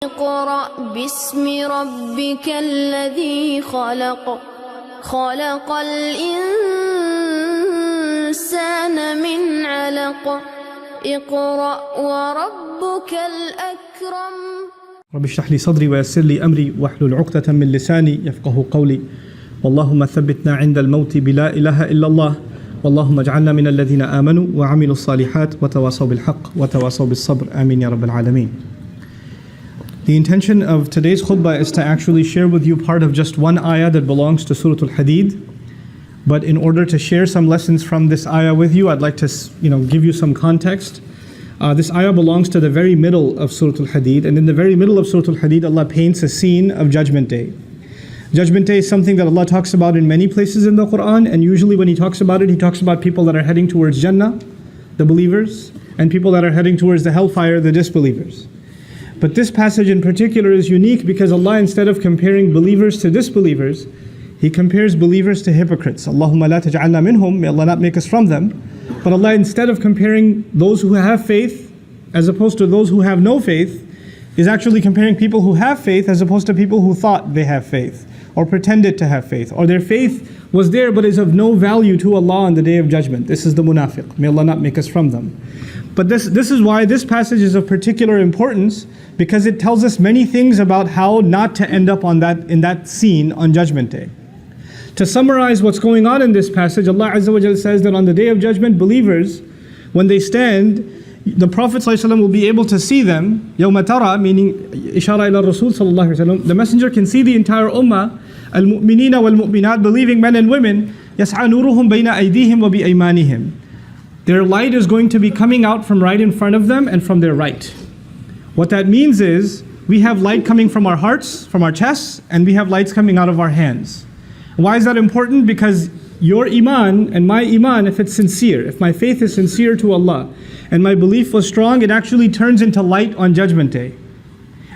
اقرأ باسم ربك الذي خلق خلق الإنسان من علق اقرأ وربك الأكرم. رب اشرح لي صدري ويسر لي أمري واحلل عقدة من لساني يفقه قولي. اللهم ثبتنا عند الموت بلا إله إلا الله. اللهم اجعلنا من الذين آمنوا وعملوا الصالحات وتواصوا بالحق وتواصوا بالصبر. آمين يا رب العالمين. The intention of today's khutbah is to actually share with you part of just one ayah that belongs to Surah Al-Hadid. But in order to share some lessons from this ayah with you, I'd like to give you some context. This ayah belongs to the very middle of Surah Al-Hadid, and in the very middle of Surah Al-Hadid, Allah paints a scene of Judgment Day. Judgment Day is something that Allah talks about in many places in the Quran, and usually when He talks about it, He talks about people that are heading towards Jannah, the believers, and people that are heading towards the hellfire, the disbelievers. But this passage in particular is unique because Allah, instead of comparing believers to disbelievers, He compares believers to hypocrites. Allahumma la taj'alna minhum, may Allah not make us from them. But Allah, instead of comparing those who have faith as opposed to those who have no faith, is actually comparing people who have faith as opposed to people who thought they have faith or pretended to have faith, or their faith was there but is of no value to Allah on the Day of Judgment. This is the munafiq. May Allah not make us from them. But this is why this passage is of particular importance, because it tells us many things about how not to end up in that scene on Judgment Day. To summarize what's going on in this passage, Allah Azza wa Jalla says that on the Day of Judgment, believers, when they stand, the Prophet ﷺ will be able to see them. يَوْمَ تَرَى, meaning Ishara ila Rasul sallallahu alaihi wasallam. The messenger can see the entire ummah, al-mu'minina wal-mu'minat, believing men and women, يَسْعَى نُورُهُمْ بَيْنَ أَيْدِيهِمْ وَبِأَيْمَانِهِمْ. Their light is going to be coming out from right in front of them and from their right. What that means is, we have light coming from our hearts, from our chests, and we have lights coming out of our hands. Why is that important? Because your iman and my iman, if it's sincere, if my faith is sincere to Allah, and my belief was strong, it actually turns into light on Judgment Day.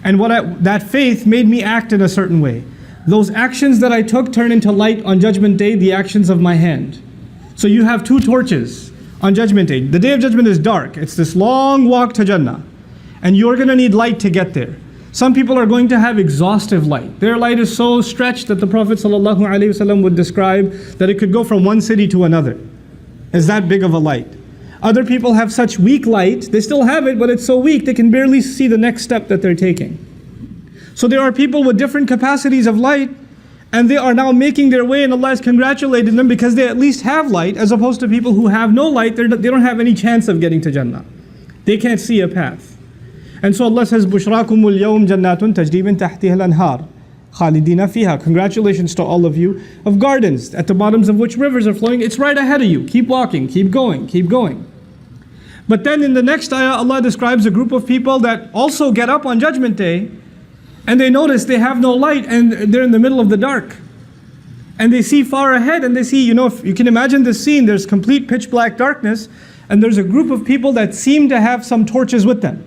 And that faith made me act in a certain way. Those actions that I took turn into light on Judgment Day, the actions of my hand. So you have two torches on Judgment Day. The Day of Judgment is dark. It's this long walk to Jannah. And you're going to need light to get there. Some people are going to have exhaustive light. Their light is so stretched that the Prophet ﷺ would describe that it could go from one city to another. It's that big of a light. Other people have such weak light, they still have it, but it's so weak they can barely see the next step that they're taking. So there are people with different capacities of light, and they are now making their way, and Allah has congratulated them because they at least have light, as opposed to people who have no light. They don't have any chance of getting to Jannah. They can't see a path. And so Allah says, Bushraakumul yawm jannatun tajri min tahtiha al-anhar khalidina fiha. Congratulations to all of you of gardens at the bottoms of which rivers are flowing. It's right ahead of you. Keep walking, keep going, keep going. But then in the next ayah, Allah describes a group of people that also get up on Judgment Day, and they notice they have no light and they're in the middle of the dark. And they see far ahead, and they see, if you can imagine this scene, there's complete pitch black darkness, and there's a group of people that seem to have some torches with them.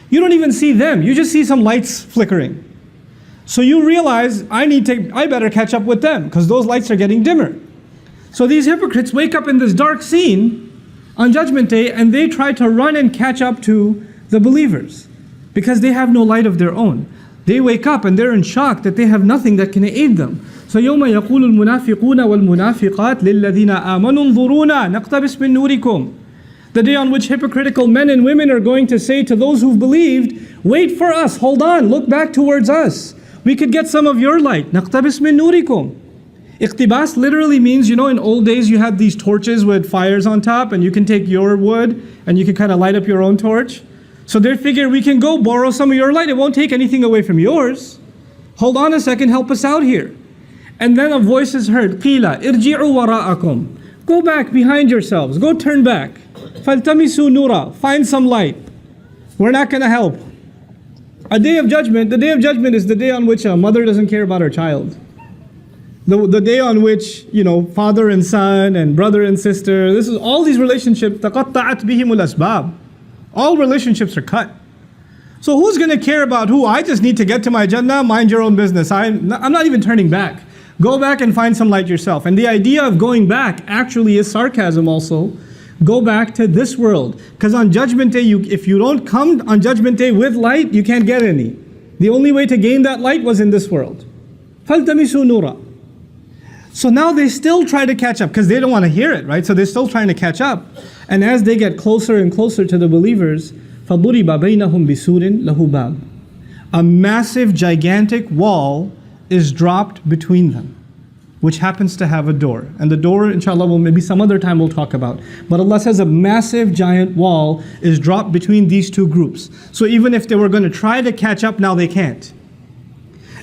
You don't even see them, you just see some lights flickering. So you realize, I better catch up with them, because those lights are getting dimmer. So these hypocrites wake up in this dark scene on Judgment Day, and they try to run and catch up to the believers, because they have no light of their own. They wake up and they're in shock that they have nothing that can aid them. So يَوْمَ يَقُولُ الْمُنَافِقُونَ وَالْمُنَافِقَاتِ لِلَّذِينَ آمَنُوا انظُرُونَا نَقْتَبِسْ مِن نُورِكُمْ. The day on which hypocritical men and women are going to say to those who've believed, wait for us, hold on, look back towards us. We could get some of your light. نَقْتَبِسْ مِن نُورِكُمْ. Iqtibas literally means, in old days you had these torches with fires on top, and you can take your wood and you can kind of light up your own torch. So they figure, we can go borrow some of your light, it won't take anything away from yours. Hold on a second, help us out here. And then a voice is heard, قِيلَ إِرْجِعُوا وَرَاءَكُمْ. Go back behind yourselves, go turn back. فَالْتَمِسُوا نُورًا. Find some light. We're not going to help. The Day of Judgment is the day on which a mother doesn't care about her child. The day on which, father and son and brother and sister, all these relationships, تَقَطَّعَتْ بِهِمُ الْأَسْبَابِ. All relationships are cut. So who's going to care about who? I just need to get to my Jannah, mind your own business. I'm not even turning back. Go back and find some light yourself. And the idea of going back actually is sarcasm also. Go back to this world. Because on Judgment Day, if you don't come on Judgment Day with light, you can't get any. The only way to gain that light was in this world. فَالْتَمِسُوا نُورًا. So now they still try to catch up because they don't want to hear it, right? So they're still trying to catch up. And as they get closer and closer to the believers, فَضُرِبَ بَيْنَهُمْ بِسُورٍ لَهُ بَابٍ. A massive, gigantic wall is dropped between them, which happens to have a door. And the door, inshallah, maybe some other time we'll talk about. But Allah says a massive, giant wall is dropped between these two groups. So even if they were going to try to catch up, now they can't.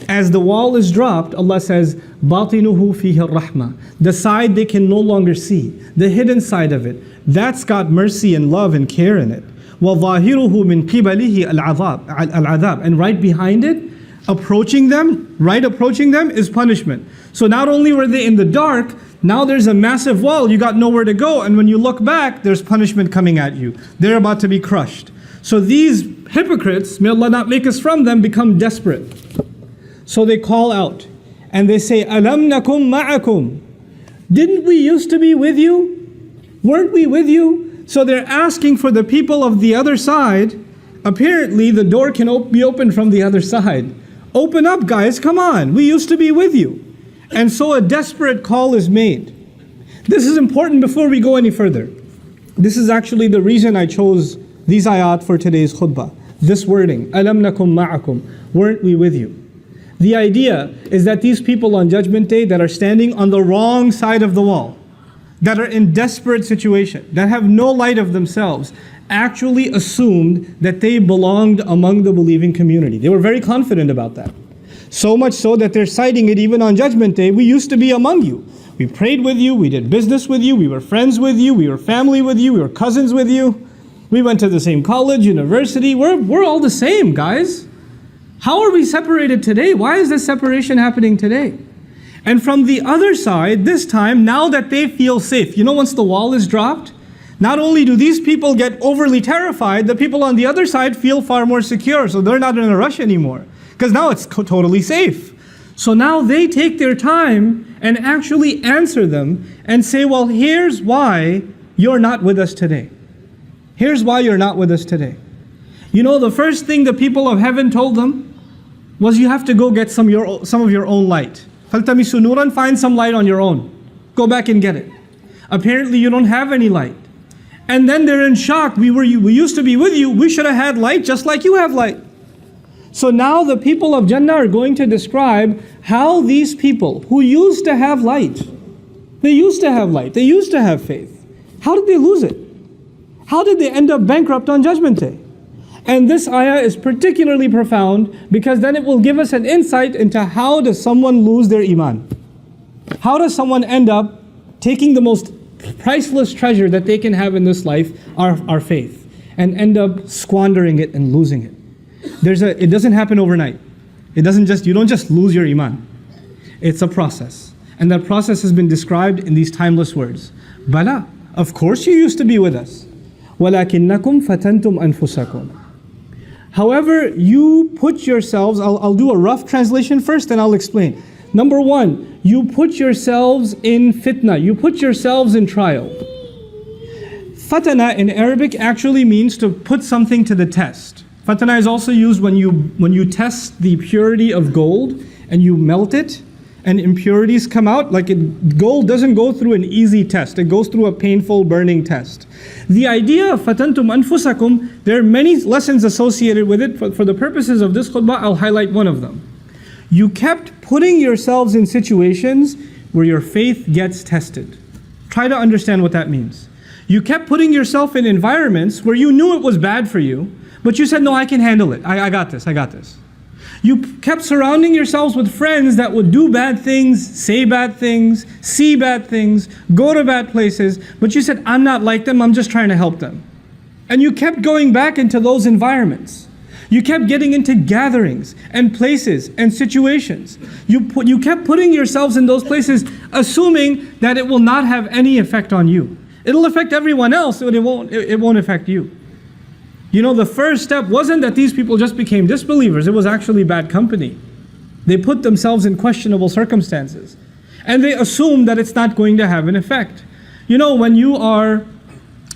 As the wall is dropped, Allah says, بَاطِنُهُ فِيهِ الرَّحْمَةِ. The side they can no longer see, the hidden side of it, that's got mercy and love and care in it. وَظَاهِرُهُ مِنْ قِبَلِهِ الْعَذَابِ. And right behind it, approaching them is punishment. So not only were they in the dark, now there's a massive wall, you got nowhere to go, and when you look back, there's punishment coming at you. They're about to be crushed. So these hypocrites, may Allah not make us from them, become desperate. So they call out, and they say, أَلَمْ نَكُمْ مَعَكُمْ. Didn't we used to be with you? Weren't we with you? So they're asking for the people of the other side. Apparently the door can be opened from the other side. Open up, guys, come on, we used to be with you. And so a desperate call is made. This is important before we go any further. This is actually the reason I chose these ayat for today's khutbah. This wording, أَلَمْ نَكُمْ مَعَكُمْ. Weren't we with you? The idea is that these people on Judgment Day that are standing on the wrong side of the wall, that are in desperate situation, that have no light of themselves, actually assumed that they belonged among the believing community. They were very confident about that. So much so that they're citing it even on Judgment Day. We used to be among you. We prayed with you, we did business with you, we were friends with you, we were family with you, we were cousins with you. We went to the same college, university. We're all the same, guys. How are we separated today? Why is this separation happening today? And from the other side, this time, now that they feel safe, once the wall is dropped, not only do these people get overly terrified, the people on the other side feel far more secure, so they're not in a rush anymore, because now it's totally safe. So now they take their time and actually answer them and say, well, here's why you're not with us today. Here's why you're not with us today. The first thing the people of heaven told them was, you have to go get some of your own light. فَالْتَمِسُوا نُورًا. Find some light on your own. Go back and get it. Apparently you don't have any light. And then they're in shock. We used to be with you. We should have had light just like you have light. So now the people of Jannah are going to describe how these people who used to have light, they used to have light, they used to have faith, how did they lose it? How did they end up bankrupt on Judgment Day? And this ayah is particularly profound because then it will give us an insight into how does someone lose their Iman. How does someone end up taking the most priceless treasure that they can have in this life, our faith, and end up squandering it and losing it. It doesn't happen overnight. You don't just lose your Iman. It's a process. And that process has been described in these timeless words. Bala, of course you used to be with us. وَلَكِنَّكُمْ فَتَنْتُمْ أَنفُسَكُمْ. However, you put yourselves, I'll do a rough translation first and I'll explain. Number one, you put yourselves in fitna, you put yourselves in trial. Fatana in Arabic actually means to put something to the test. Fatana is also used when you test the purity of gold and you melt it and impurities come out. Gold doesn't go through an easy test, it goes through a painful burning test. The idea of fatantum anfusakum, there are many lessons associated with it. For the purposes of this khutbah, I'll highlight one of them. You kept putting yourselves in situations where your faith gets tested. Try to understand what that means. You kept putting yourself in environments where you knew it was bad for you, but you said, no, I can handle it. I got this. You kept surrounding yourselves with friends that would do bad things, say bad things, see bad things, go to bad places, but you said, I'm not like them, I'm just trying to help them. And you kept going back into those environments. You kept getting into gatherings and places and situations. You kept putting yourselves in those places assuming that it will not have any effect on you. It'll affect everyone else, but it won't affect you. The first step wasn't that these people just became disbelievers, it was actually bad company. They put themselves in questionable circumstances. And they assume that it's not going to have an effect. When you are,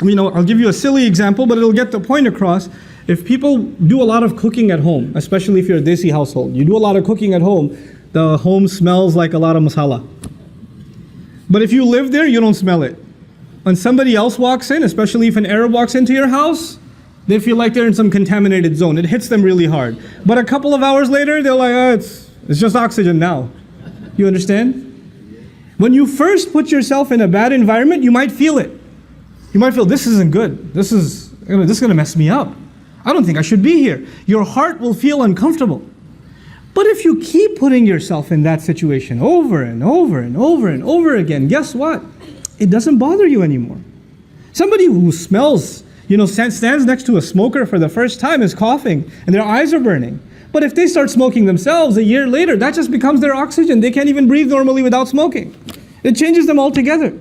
I'll give you a silly example, but it'll get the point across. If people do a lot of cooking at home, especially if you're a Desi household, you do a lot of cooking at home, the home smells like a lot of masala. But if you live there, you don't smell it. When somebody else walks in, especially if an Arab walks into your house, they feel like they're in some contaminated zone. It hits them really hard. But a couple of hours later, they're like, oh, it's just oxygen now. You understand? When you first put yourself in a bad environment, you might feel it. You might feel, this isn't good. This is going to mess me up. I don't think I should be here. Your heart will feel uncomfortable. But if you keep putting yourself in that situation over and over and over and over again, guess what? It doesn't bother you anymore. Somebody who smells, stands next to a smoker for the first time is coughing and their eyes are burning. But if they start smoking themselves a year later, that just becomes their oxygen. They can't even breathe normally without smoking. It changes them altogether.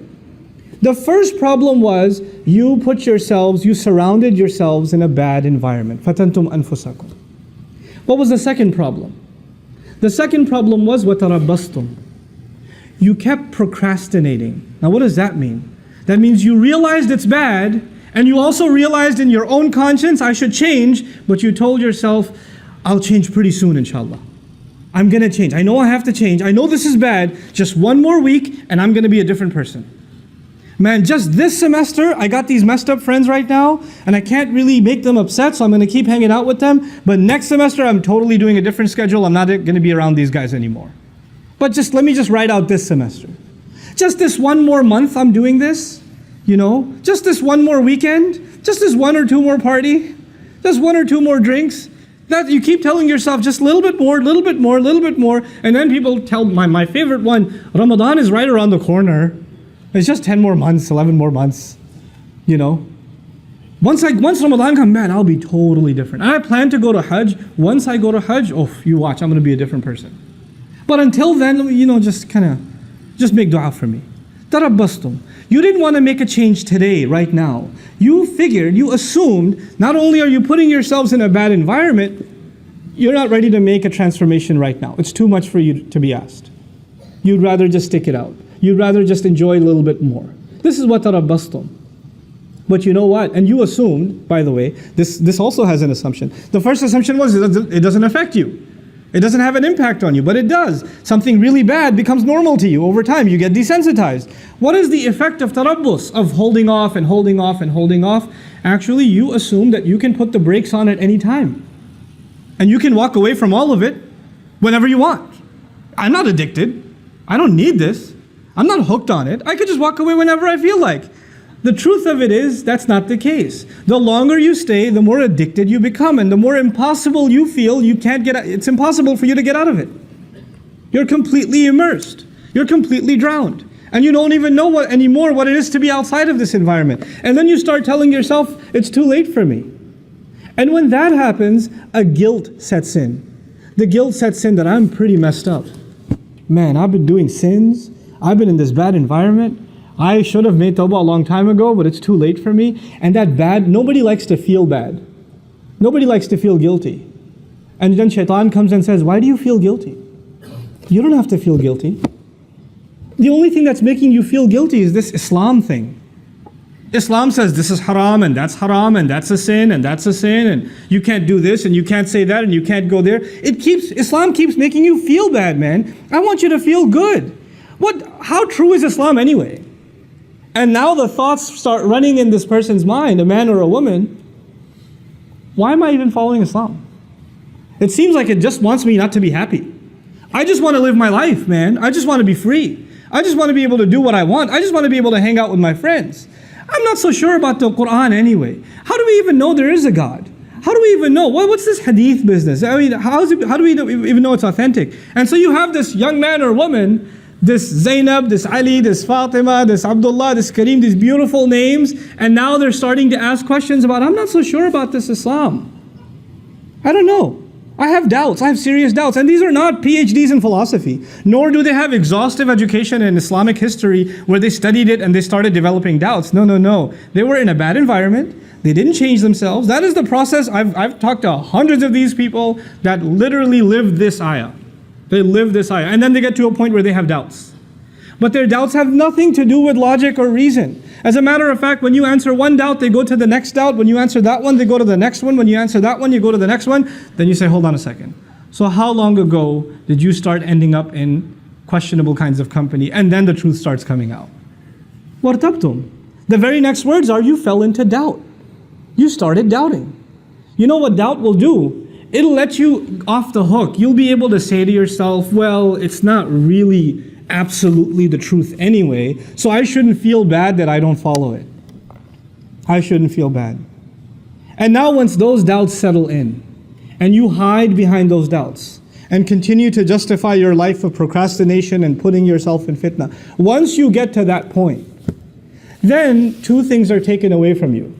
The first problem was you surrounded yourselves in a bad environment. فَتَنْتُمْ أَنفُسَكُمْ. What was the second problem? The second problem was وَتَرَبَّصْتُمْ. You kept procrastinating. Now what does that mean? That means you realized it's bad, and you also realized in your own conscience, I should change, but you told yourself, I'll change pretty soon, inshallah. I'm going to change. I know I have to change. I know this is bad. Just one more week, and I'm going to be a different person. Man, just this semester, I got these messed up friends right now, and I can't really make them upset, so I'm going to keep hanging out with them. But next semester, I'm totally doing a different schedule. I'm not going to be around these guys anymore. But let me just write out this semester. Just this one more month, I'm doing this. Just this one more weekend. Just this one or two more party. Just one or two more drinks. That you keep telling yourself just a little bit more, little bit more, little bit more. And then people tell, my favorite one, Ramadan is right around the corner. It's just 10 more months, 11 more months, Once Ramadan comes, man, I'll be totally different. And I plan to go to Hajj. Once I go to Hajj, you watch, I'm going to be a different person. But until then, just make dua for me. Tarabbastum. You didn't want to make a change today, right now. You assumed, not only are you putting yourselves in a bad environment, you're not ready to make a transformation right now. It's too much for you to be asked. You'd rather just stick it out. You'd rather just enjoy a little bit more. This is what tarabbastum. But you know what? And you assumed, by the way, this also has an assumption. The first assumption was it doesn't affect you. It doesn't have an impact on you, but it does. Something really bad becomes normal to you over time. You get desensitized. What is the effect of tarabbus, of holding off and holding off and holding off? Actually, you assume that you can put the brakes on at any time. And you can walk away from all of it whenever you want. I'm not addicted. I don't need this. I'm not hooked on it. I could just walk away whenever I feel like. The truth of it is, that's not the case. The longer you stay, the more addicted you become, and the more impossible you feel, it's impossible for you to get out of it. You're completely immersed. You're completely drowned. And you don't even know anymore what it is to be outside of this environment. And then you start telling yourself, it's too late for me. And when that happens, a guilt sets in. The guilt sets in that I'm pretty messed up. Man, I've been doing sins. I've been in this bad environment. I should have made tawbah a long time ago, but it's too late for me. And nobody likes to feel bad. Nobody likes to feel guilty. And then shaitan comes and says, why do you feel guilty? You don't have to feel guilty. The only thing that's making you feel guilty is this Islam thing. Islam says this is haram and that's a sin and that's a sin and you can't do this and you can't say that and you can't go there. Islam keeps making you feel bad, man. I want you to feel good. How true is Islam anyway? And now the thoughts start running in this person's mind, a man or a woman. Why am I even following Islam? It seems like it just wants me not to be happy. I just want to live my life, man. I just want to be free. I just want to be able to do what I want. I just want to be able to hang out with my friends. I'm not so sure about the Quran anyway. How do we even know there is a God? How do we even know? What's this hadith business? I mean, how do we even know it's authentic? And so you have this young man or woman, this Zainab, this Ali, this Fatima, this Abdullah, this Kareem, these beautiful names, and now they're starting to ask questions about, I'm not so sure about this Islam. I don't know. I have doubts. I have serious doubts. And these are not PhDs in philosophy, nor do they have exhaustive education in Islamic history where they studied it and they started developing doubts. No. They were in a bad environment. They didn't change themselves. That is the process. I've talked to hundreds of these people that literally live this ayah. They live this ayah. And then they get to a point where they have doubts. But their doubts have nothing to do with logic or reason. As a matter of fact, when you answer one doubt, they go to the next doubt. When you answer that one, they go to the next one. When you answer that one, you go to the next one. Then you say, hold on a second. So how long ago did you start ending up in questionable kinds of company? And then the truth starts coming out. وَارْتَبْتُمْ. The very next words are, you fell into doubt. You started doubting. You know what doubt will do? It'll let you off the hook. You'll be able to say to yourself, well, it's not really absolutely the truth anyway, so I shouldn't feel bad that I don't follow it. I shouldn't feel bad. And now once those doubts settle in, and you hide behind those doubts, and continue to justify your life of procrastination and putting yourself in fitna, once you get to that point, then two things are taken away from you.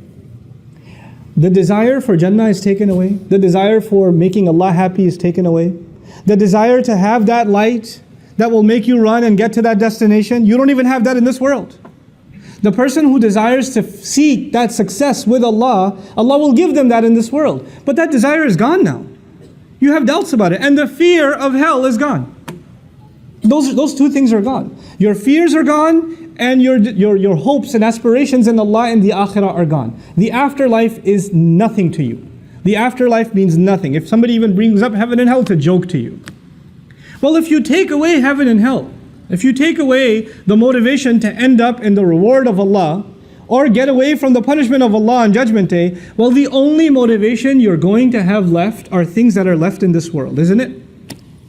The desire for Jannah is taken away. The desire for making Allah happy is taken away. The desire to have that light that will make you run and get to that destination, you don't even have that in this world. The person who desires to seek that success with Allah, Allah will give them that in this world. But that desire is gone now. You have doubts about it. And the fear of hell is gone. Those two things are gone. Your fears are gone, and your hopes and aspirations in Allah and the akhirah are gone. The afterlife is nothing to you. The afterlife means nothing. If somebody even brings up heaven and hell, it's a joke to you. Well, if you take away heaven and hell, if you take away the motivation to end up in the reward of Allah, or get away from the punishment of Allah on Judgment Day, well, the only motivation you're going to have left are things that are left in this world, isn't it?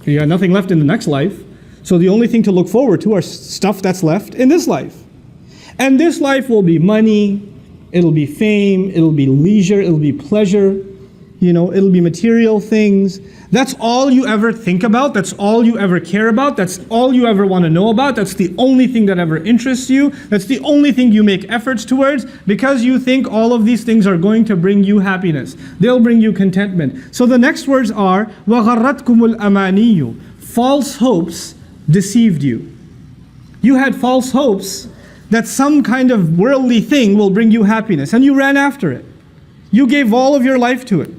You got nothing left in the next life, so the only thing to look forward to are stuff that's left in this life. And this life will be money, it'll be fame, it'll be leisure, it'll be pleasure, it'll be material things. That's all you ever think about, that's all you ever care about, that's all you ever want to know about, that's the only thing that ever interests you, that's the only thing you make efforts towards, because you think all of these things are going to bring you happiness. They'll bring you contentment. So the next words are, وَغَرَّتْكُمُ الْأَمَانِيُّ. False hopes deceived you. You had false hopes that some kind of worldly thing will bring you happiness, and you ran after it. You gave all of your life to it.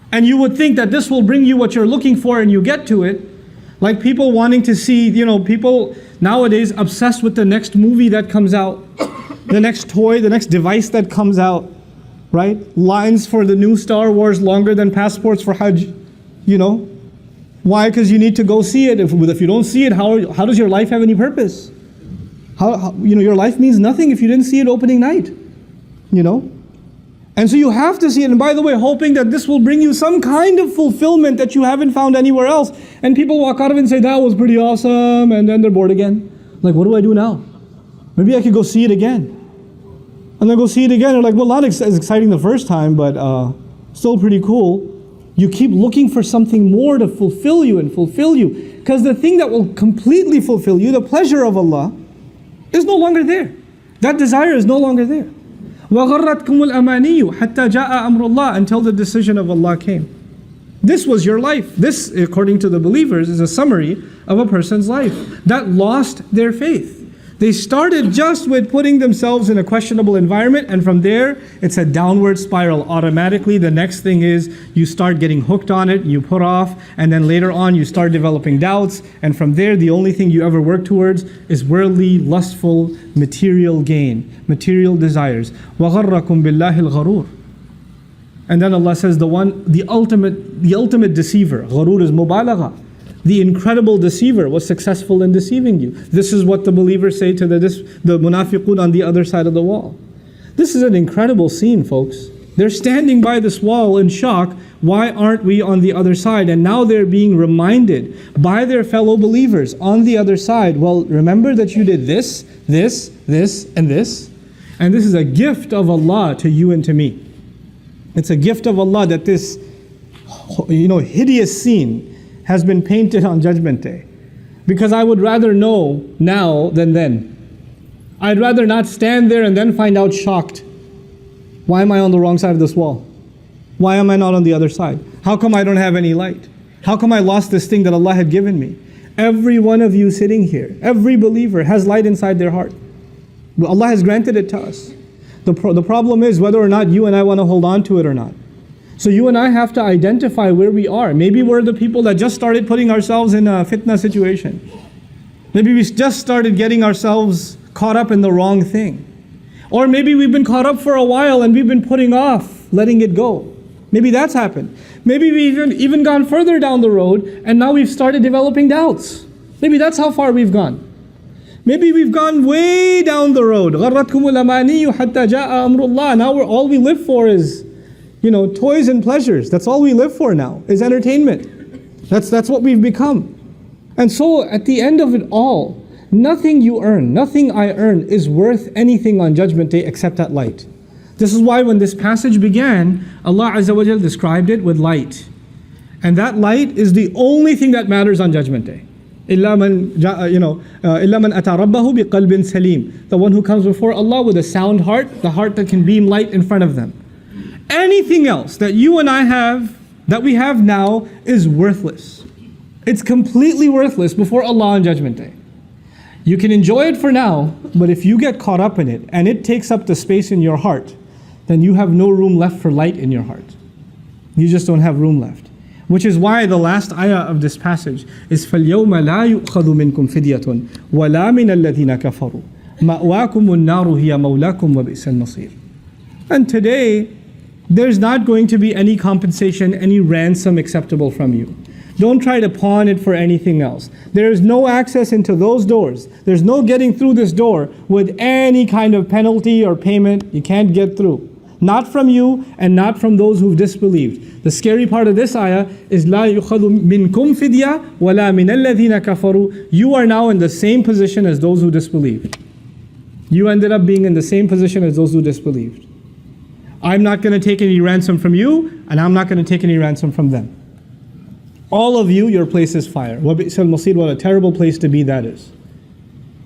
And you would think that this will bring you what you're looking for, and you get to it. Like people wanting to see, people nowadays obsessed with the next movie that comes out, the next toy, the next device that comes out, right? Lines for the new Star Wars longer than passports for Hajj, Why? Because you need to go see it. If you don't see it, how does your life have any purpose? Your life means nothing if you didn't see it opening night, And so you have to see it. And by the way, hoping that this will bring you some kind of fulfillment that you haven't found anywhere else. And people walk out of it and say, that was pretty awesome. And then they're bored again. Like, what do I do now? Maybe I could go see it again. And then go see it again. They're like, well, not as exciting the first time, but still pretty cool. You keep looking for something more to fulfill you and fulfill you. Because the thing that will completely fulfill you, the pleasure of Allah, is no longer there. That desire is no longer there. وَغَرَّتْكُمُ الْأَمَانِيُّ حَتَّى جَاءَ أَمْرُ اللَّهِ, until the decision of Allah came. This was your life. This, according to the believers, is a summary of a person's life that lost their faith. They started just with putting themselves in a questionable environment, and from there, it's a downward spiral. Automatically, the next thing is you start getting hooked on it, you put off, and then later on you start developing doubts, and from there, the only thing you ever work towards is worldly, lustful, material gain, material desires. وَغَرَّكُمْ بِاللَّهِ الْغَرُورِ. And then Allah says the ultimate deceiver, gharur is mubalagha. The incredible deceiver was successful in deceiving you. This is what the believers say to the munafiqun on the other side of the wall. This is an incredible scene, folks. They're standing by this wall in shock. Why aren't we on the other side? And now they're being reminded by their fellow believers on the other side. Well, remember that you did this, this, this, and this. And this is a gift of Allah to you and to me. It's a gift of Allah that this, hideous scene has been painted on Judgment Day. Because I would rather know now than then. I'd rather not stand there and then find out shocked. Why am I on the wrong side of this wall? Why am I not on the other side? How come I don't have any light? How come I lost this thing that Allah had given me? Every one of you sitting here, every believer has light inside their heart. Allah has granted it to us. The problem is whether or not you and I want to hold on to it or not. So you and I have to identify where we are. Maybe we're the people that just started putting ourselves in a fitna situation. Maybe we just started getting ourselves caught up in the wrong thing. Or maybe we've been caught up for a while and we've been putting off letting it go. Maybe that's happened. Maybe we've even gone further down the road and now we've started developing doubts. Maybe that's how far we've gone. Maybe we've gone way down the road. غَرَّتْكُمُ الْأَمَانِيُّ حَتَّى جَاءَ أَمْرُ اللَّهِ. Now all we live for is, toys and pleasures. That's all we live for now, is entertainment. That's what we've become. And so at the end of it all, nothing you earn, nothing I earn is worth anything on Judgment Day except that light. This is why when this passage began, Allah Azza wa Jal described it with light. And that light is the only thing that matters on Judgment Day. إِلَّا مَنْ أَتَى رَبَّهُ بِقَلْبٍ سَلِيمٍ. The one who comes before Allah with a sound heart, the heart that can beam light in front of them. Anything else that you and I have, that we have now, is worthless. It's completely worthless before Allah on Judgment Day. You can enjoy it for now, but if you get caught up in it and it takes up the space in your heart, then you have no room left for light in your heart. You just don't have room left. Which is why the last ayah of this passage is فَالْيَوْمَ لَا يُؤْخَذُ مِنْكُمْ فِدْيَةٌ وَلَا مِنَ الَّذِينَ كَفَرُوا مَأْوَاكُمُ النَّارُ هِيَ مَوْلَاكُمْ وَبِئْسَ الْمَصِيرُ. And today, there's not going to be any compensation, any ransom acceptable from you. Don't try to pawn it for anything else. There is no access into those doors. There's no getting through this door with any kind of penalty or payment. You can't get through. Not from you and not from those who've disbelieved. The scary part of this ayah is لَا يُخَذُ مِنْكُمْ فِدْيَةٌ وَلَا مِنَ الَّذِينَ كَفَرُوا. You are now in the same position as those who disbelieved. You ended up being in the same position as those who disbelieved. I'm not going to take any ransom from you, and I'm not going to take any ransom from them. All of you, your place is fire. وَبِئْسَ الْمَصِيرُ. What a terrible place to be that is.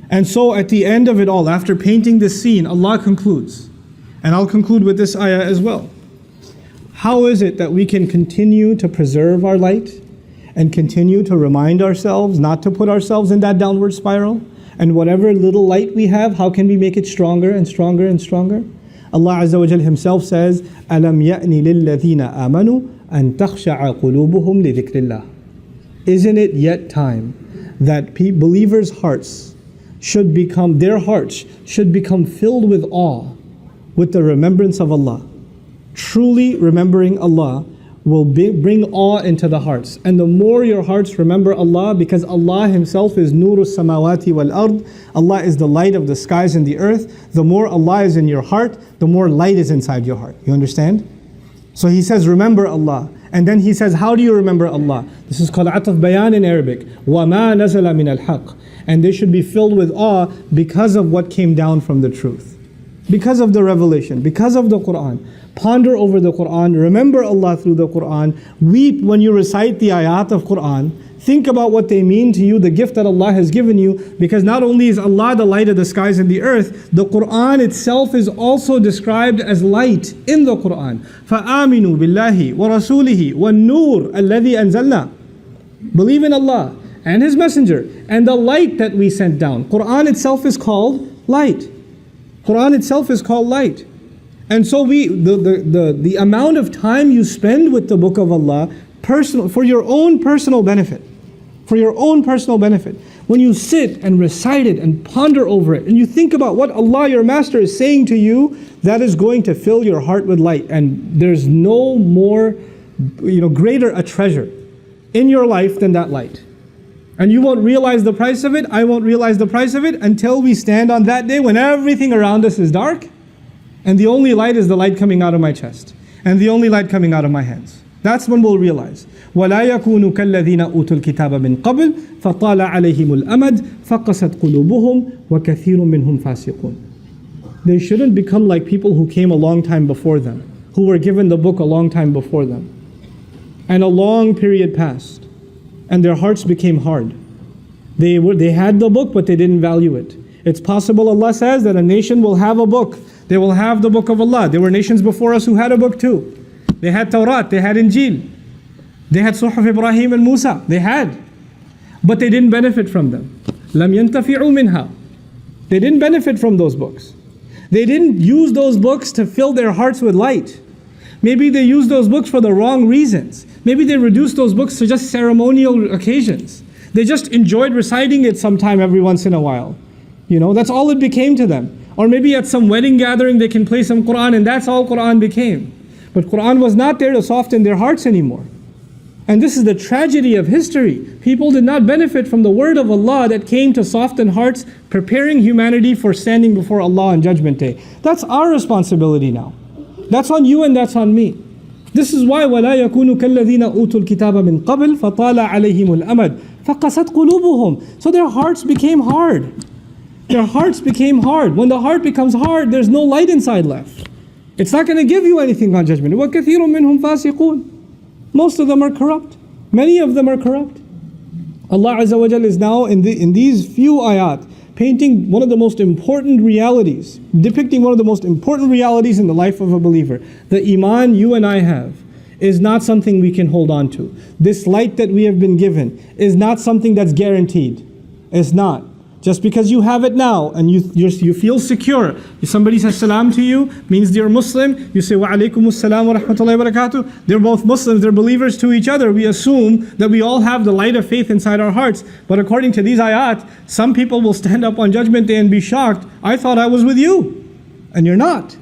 And so at the end of it all, after painting this scene, Allah concludes. And I'll conclude with this ayah as well. How is it that we can continue to preserve our light and continue to remind ourselves not to put ourselves in that downward spiral? And whatever little light we have, how can we make it stronger and stronger and stronger? Allah Azza wa Jal Himself says, أَلَمْ يَأْنِ لِلَّذِينَ آمَنُوا أَن تَخْشَعَ قُلُوبُهُمْ لِذِكْرِ اللَّهِ. Isn't it yet time that believers' hearts should become, their hearts should become filled with awe, with the remembrance of Allah? Truly remembering Allah will bring awe into the hearts. And the more your hearts remember Allah, because Allah Himself is Nuru Samawati wal Ard, Allah is the light of the skies and the earth, the more Allah is in your heart, the more light is inside your heart. You understand? So He says, remember Allah. And then He says, how do you remember Allah? This is called Ataf Bayan in Arabic. وَمَا نَزَلَ مِنَ الْحَقِّ. And they should be filled with awe because of what came down from the truth. Because of the revelation, because of the Qur'an. Ponder over the Qur'an, remember Allah through the Qur'an. Weep when you recite the ayat of Qur'an. Think about what they mean to you, the gift that Allah has given you, because not only is Allah the light of the skies and the earth, the Qur'an itself is also described as light in the Qur'an. فَآمِنُوا بِاللَّهِ وَرَسُولِهِ وَالنُّورِ الَّذِي أَنزَلْنَا. Believe in Allah and His Messenger and the light that we sent down. Qur'an itself is called light. Qur'an itself is called light. And so the amount of time you spend with the Book of Allah, for your own personal benefit, when you sit and recite it and ponder over it, and you think about what Allah, your Master, is saying to you, that is going to fill your heart with light. And there's no more, greater a treasure in your life than that light. And you won't realize the price of it, I won't realize the price of it, until we stand on that day when everything around us is dark, and the only light is the light coming out of my chest, and the only light coming out of my hands. That's when we'll realize. وَلَا يَكُونُوا كَالَّذِينَ أُوتُوا الْكِتَابَ مِنْ قَبْلِ فَطَالَ عَلَيْهِمُ الْأَمَدُ فَقَسَتْ قُلُوبُهُمْ وَكَثِيرٌ مِّنْهُمْ فَاسِقُونَ. They shouldn't become like people who came a long time before them, who were given the book a long time before them. And a long period passed, and their hearts became hard. They had the book, but they didn't value it. It's possible, Allah says, that a nation will have a book. They will have the book of Allah. There were nations before us who had a book too. They had Tawrat, they had Injil, they had Suhuf Ibrahim and Musa. They had, but they didn't benefit from them. لَمْ يَنْتَفِعُوا مِنْهَا. They didn't benefit from those books. They didn't use those books to fill their hearts with light. Maybe they used those books for the wrong reasons. Maybe they reduced those books to just ceremonial occasions. They just enjoyed reciting it sometime every once in a while. That's all it became to them. Or maybe at some wedding gathering they can play some Quran and that's all Quran became. But Quran was not there to soften their hearts anymore. And this is the tragedy of history. People did not benefit from the word of Allah that came to soften hearts, preparing humanity for standing before Allah on Judgment Day. That's our responsibility now. That's on you and that's on me. This is why وَلَا يَكُونُوا كَالَّذِينَ أُوتُوا الْكِتَابَ مِنْ قَبْلِ فَطَالَ عَلَيْهِمُ الْأَمَدُ فَقَسَتْ قُلُوبُهُم. So their hearts became hard. Their hearts became hard. When the heart becomes hard, there's no light inside left. It's not going to give you anything on Judgment. وَكَثِيرٌ مِّنْهُمْ فَاسِقُونَ. Most of them are corrupt. Many of them are corrupt. Allah Azza wa Jal is now in these few ayat painting one of the most important realities, depicting one of the most important realities in the life of a believer. The Iman you and I have is not something we can hold on to. This light that we have been given is not something that's guaranteed. It's not. Just because you have it now and you feel secure, if somebody says salam to you, means they're Muslim, you say wa Alaykum As-salamu wa rahmatullahi wa barakatuh. They're both Muslims, they're believers to each other. We assume that we all have the light of faith inside our hearts. But according to these ayat, some people will stand up on Judgment Day and be shocked. I thought I was with you, and you're not.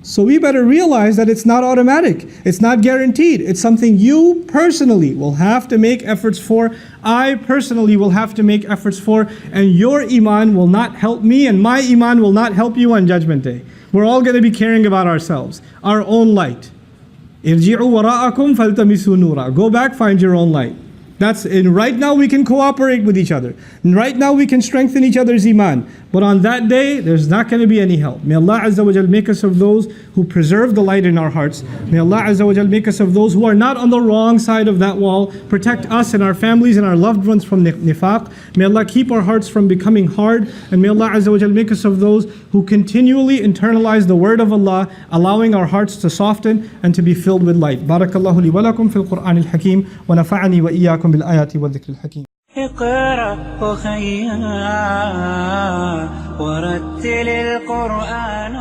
So we better realize that it's not automatic. It's not guaranteed. It's something you personally will have to make efforts for. I personally will have to make efforts for. And your Iman will not help me and my Iman will not help you on Judgment Day. We're all going to be caring about ourselves, our own light. إِرْجِعُوا وَرَاءَكُمْ فَالْتَمِسُوا نُورًا. Go back, find your own light. And right now we can cooperate with each other. And right now we can strengthen each other's Iman. But on that day, there's not going to be any help. May Allah Azza wa Jal make us of those who preserve the light in our hearts. May Allah Azza wa Jal make us of those who are not on the wrong side of that wall. Protect us and our families and our loved ones from nifaq. May Allah keep our hearts from becoming hard. And may Allah Azza wa Jal make us of those who continually internalize the word of Allah, allowing our hearts to soften and to be filled with light. Barakallahu li wa lakum fil Qur'an al-Hakim wa nafa'ani wa iyyakum bil ayati wa dhikr al-Hakim. اقرأ وخيّا ورتل القرآن